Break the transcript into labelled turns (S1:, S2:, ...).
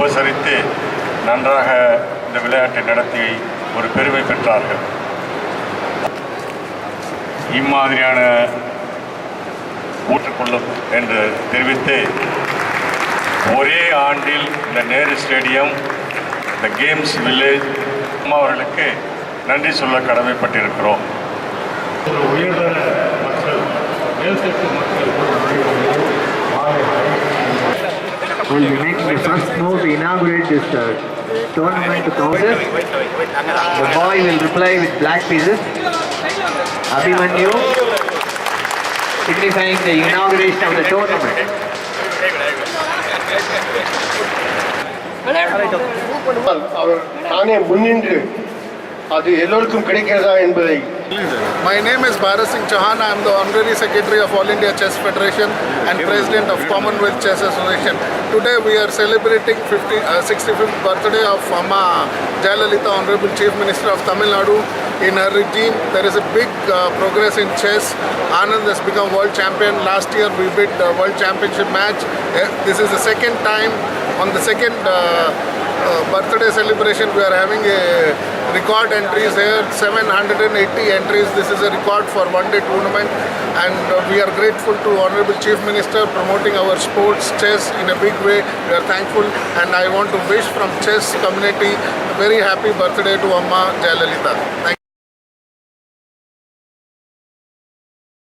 S1: உபசரித்து நன்றாக இந்த விளையாட்டை நடத்தி ஒரு பெருமை பெற்றார்கள். இம்மாதிரியான ஊற்றுக்கொள்ளும் என்று தெரிவித்து ஒரே ஆண்டில் இந்த நேரு ஸ்டேடியம், இந்த கேம்ஸ் வில்லேஜ் அம்மா அவர்களுக்கு நன்றி சொல்ல கடமைப்பட்டிருக்கிறோம். உயர்தர மக்கள் மேல்தட்டு மக்கள்
S2: will be making the first move to inaugurate this tournament process. The boy will reply with black pieces. Abhimanyu, signifying the inauguration of the tournament.
S3: அவர் தானே முன்னின்று அது எல்லோருக்கும் கிடைக்கிறதா என்பதை.
S4: My name is Bharat Singh Chauhan. I am the Honorary Secretary of All India Chess Federation and President of Commonwealth Chess Association. Today we are celebrating 65th birthday of Amma Jayalalitha, Honorable Chief Minister of Tamilnadu. In her regime, there is a big progress in chess. Anand has become world champion. Last year we beat the world championship match. This is the second time. On the second birthday celebration, we are having a record entries here, 780 entries. This is a record for one-day tournament, and we are grateful to Honorable Chief Minister promoting our sports chess in a big way. We are thankful, and I want to wish from chess community a very happy birthday to Amma Jayalalitha. Thank you.